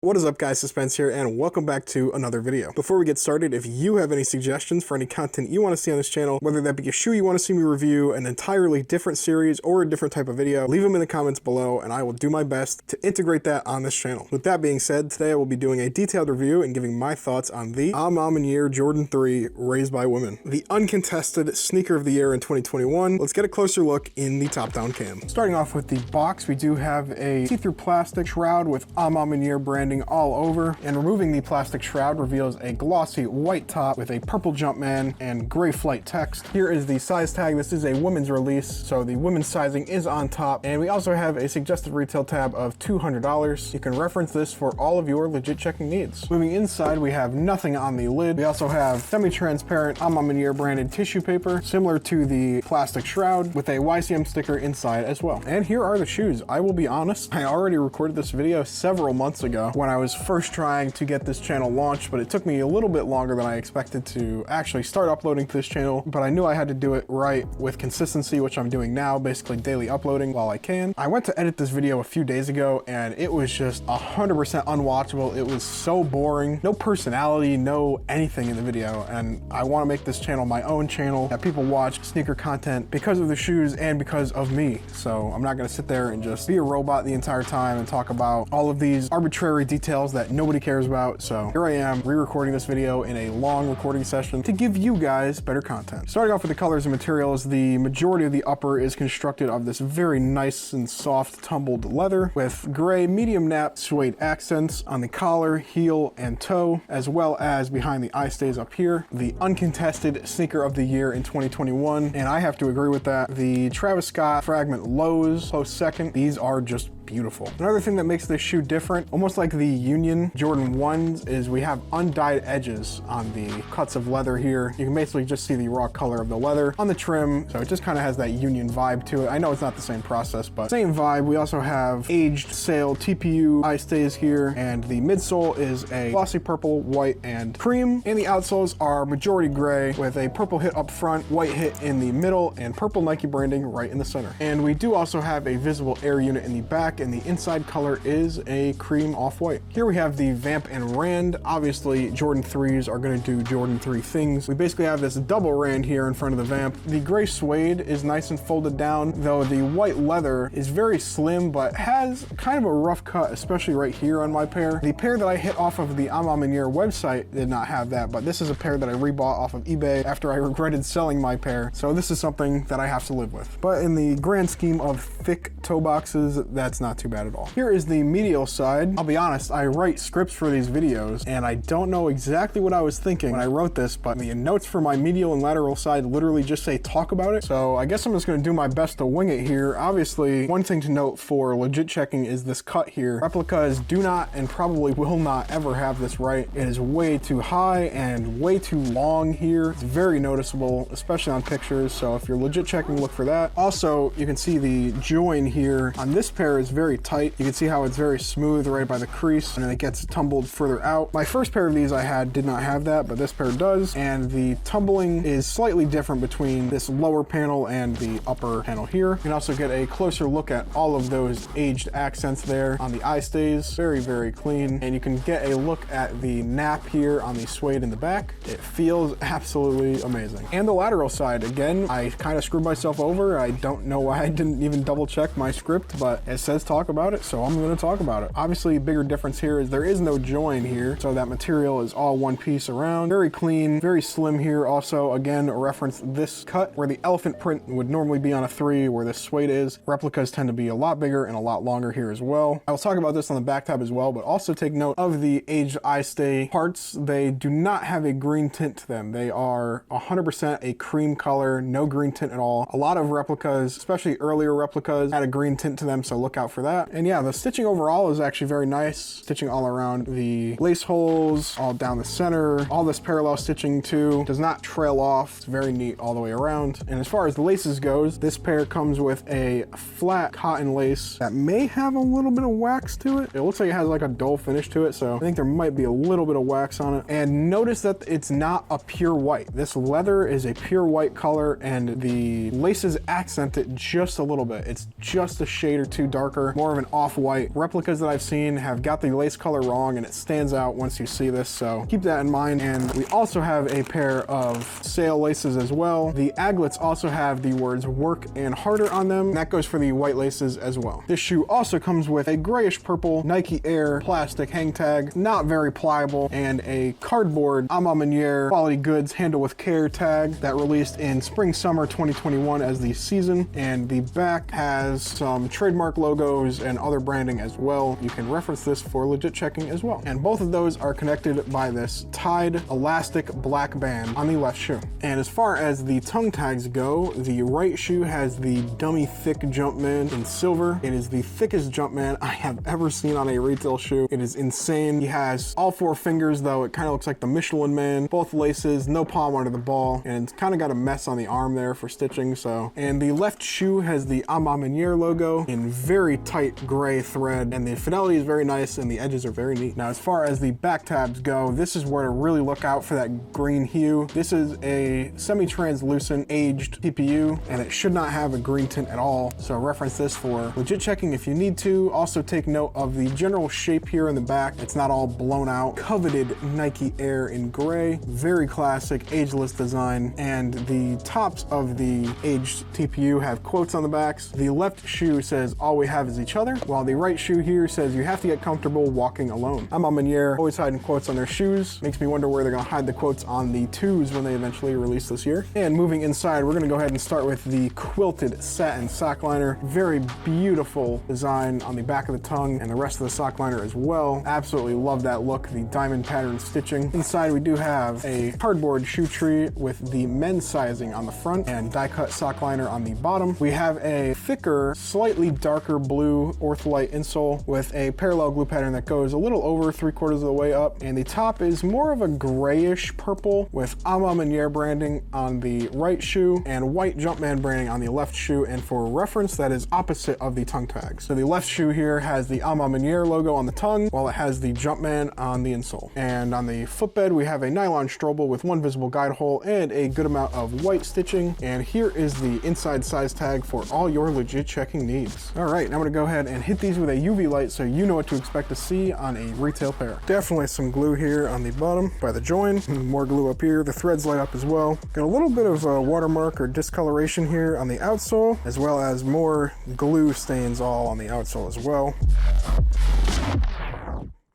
What is up guys, Suspense here, and welcome back to another video. Before we get started, if you have any suggestions for any content you want to see on this channel, whether that be a shoe you want to see me review, an entirely different series, or a different type of video, leave them in the comments below and I will do my best to integrate that on this channel. With that being said, today I will be doing a detailed review and giving my thoughts on the Maniere Jordan 3 Raised by Women, the uncontested sneaker of the year in 2021. Let's get a closer look in the top-down cam. Starting off with the box, we do have a see-through plastic shroud with Maniere branding all over, and removing the plastic shroud reveals a glossy white top with a purple Jumpman and gray flight text. Here is the size tag. This is a women's release, so the women's sizing is on top, and we also have a suggested retail tab of $200. You can reference this for all of your legit checking needs. Moving inside, we have nothing on the lid. We also have semi-transparent Maniere branded tissue paper, similar to the plastic shroud, with a YCM sticker inside as well. And here are the shoes. I will be honest, I already recorded this video several months ago when I was first trying to get this channel launched, but it took me a little bit longer than I expected to actually start uploading to this channel, but I knew I had to do it right with consistency, which I'm doing now, basically daily uploading while I can. I went to edit this video a few days ago and it was just 100% unwatchable. It was so boring, no personality, no anything in the video, and I want to make this channel my own channel that people watch sneaker content because of the shoes and because of me. So I'm not going to sit there and just be a robot the entire time and talk about all of these arbitrary details that nobody cares about. So here I am re-recording this video in a long recording session to give you guys better content. Starting off with the colors and materials, the majority of the upper is constructed of this very nice and soft tumbled leather with gray medium nap suede accents on the collar, heel, and toe, as well as behind the eye stays up here. The uncontested sneaker of the year in 2021, and I have to agree with that. The Travis Scott Fragment lows close second. These are just beautiful. Another thing that makes this shoe different, almost like the Union Jordan 1s, is we have undyed edges on the cuts of leather here. You can basically just see the raw color of the leather on the trim, so it just kind of has that Union vibe to it. I know it's not the same process, but same vibe. We also have aged sail TPU eye stays here, and the midsole is a glossy purple, white, and cream, and the outsoles are majority gray with a purple hit up front, white hit in the middle, and purple Nike branding right in the center. And we do also have a visible air unit in the back, and the inside color is a cream off-white. Here we have the Vamp and Rand. Obviously, Jordan 3s are going to do Jordan 3 things. We basically have this double Rand here in front of the Vamp. The gray suede is nice and folded down, though the white leather is very slim, but has kind of a rough cut, especially right here on my pair. The pair that I hit off of the Maniere website did not have that, but this is a pair that I rebought off of eBay after I regretted selling my pair, so this is something that I have to live with. But in the grand scheme of thick toe boxes, that's not too bad at all. Here is the medial side. I'll be honest, I write scripts for these videos and I don't know exactly what I was thinking when I wrote this, but the notes for my medial and lateral side literally just say talk about it. So I guess I'm just going to do my best to wing it here. Obviously, one thing to note for legit checking is this cut here. Replicas do not and probably will not ever have this right. It is way too high and way too long here. It's very noticeable, especially on pictures. So if you're legit checking, look for that. Also, you can see the join here on this pair is very tight. You can see how it's very smooth right by the crease, and then it gets tumbled further out. My first pair of these I had did not have that, but this pair does, and the tumbling is slightly different between this lower panel and the upper panel here. You can also get a closer look at all of those aged accents there on the eye stays. Very, very clean, and you can get a look at the nap here on the suede in the back. It feels absolutely amazing. And the lateral side, again, I kind of screwed myself over. I don't know why I didn't even double check my script, but it says talk about it, so I'm going to talk about it. Obviously, a bigger difference here is there is no join here, so that material is all one piece around. Very clean, very slim here. Also, again, reference this cut where the elephant print would normally be on a 3, where this suede is. Replicas tend to be a lot bigger and a lot longer here as well. I will talk about this on the back tab as well, but also take note of the aged eye stay parts. They do not have a green tint to them. They are 100% a cream color, no green tint at all. A lot of replicas, especially earlier replicas, had a green tint to them, so look out for that. And yeah, the stitching overall is actually very nice. Stitching all around the lace holes, all down the center. All this parallel stitching too does not trail off. It's very neat all the way around. And as far as the laces goes, this pair comes with a flat cotton lace that may have a little bit of wax to it. It looks like it has like a dull finish to it, so I think there might be a little bit of wax on it. And notice that it's not a pure white. This leather is a pure white color, and the laces accent it just a little bit. It's just a shade or two darker darker, more of an off-white. Replicas that I've seen have got the lace color wrong and it stands out once you see this, so keep that in mind. And we also have a pair of sail laces as well. The aglets also have the words work and harder on them. That goes for the white laces as well. This shoe also comes with a grayish purple Nike Air plastic hang tag, not very pliable, and a cardboard Maniere quality goods handle with care tag that released in spring summer 2021 as the season. And the back has some trademark logos and other branding as well. You can reference this for legit checking as well. And both of those are connected by this tied elastic black band on the left shoe. And as far as the tongue tags go, the right shoe has the dummy thick Jumpman in silver. It is the thickest Jumpman I have ever seen on a retail shoe. It is insane. He has all 4 fingers though. It kind of looks like the Michelin Man. Both laces, no palm under the ball, and it's kind of got a mess on the arm there for stitching. So, and the left shoe has the Maniere logo in very tight gray thread, and the fidelity is very nice and the edges are very neat. Now, as far as the back tabs go, this is where to really look out for that green hue. This is a semi-translucent aged TPU, and it should not have a green tint at all. So reference this for legit checking if you need to. Also take note of the general shape here in the back. It's not all blown out. Coveted Nike Air in gray, very classic ageless design. And the tops of the aged TPU have quotes on the backs. The left shoe says all we have is each other, while the right shoe here says you have to get comfortable walking alone. Maniere always hiding quotes on their shoes. Makes me wonder where they're gonna hide the quotes on the 2s when they eventually release this year. And moving inside, we're gonna go ahead and start with the quilted satin sock liner. Very beautiful design on the back of the tongue and the rest of the sock liner as well. Absolutely love that look, the diamond pattern stitching. Inside we do have a cardboard shoe tree with the men's sizing on the front and die cut sock liner on the bottom. We have a thicker, slightly darker blue Ortholite insole with a parallel glue pattern that goes a little over 3/4 of the way up, and the top is more of a grayish purple with Maniere branding on the right shoe and white Jumpman branding on the left shoe. And for reference, that is opposite of the tongue tags. So the left shoe here has the Maniere logo on the tongue, while it has the Jumpman on the insole. And on the footbed, we have a nylon strobel with 1 visible guide hole and a good amount of white stitching. And here is the inside size tag for all your legit checking needs. All right, now I'm gonna go ahead and hit these with a UV light so you know what to expect to see on a retail pair. Definitely some glue here on the bottom by the join, more glue up here. The threads light up as well. Got a little bit of a watermark or discoloration here on the outsole, as well as more glue stains all on the outsole as well.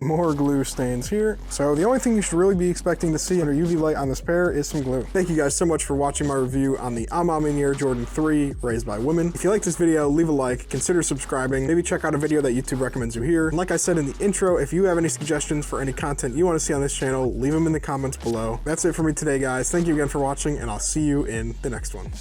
More glue stains here. So the only thing you should really be expecting to see under UV light on this pair is some glue. Thank you guys so much for watching my review on the Maniere Jordan 3 Raised by Women. If you like this video, leave a like, consider subscribing, maybe check out a video that YouTube recommends you here. And like I said in the intro, if you have any suggestions for any content you want to see on this channel, leave them in the comments below. That's it for me today, guys. Thank you again for watching, and I'll see you in the next one.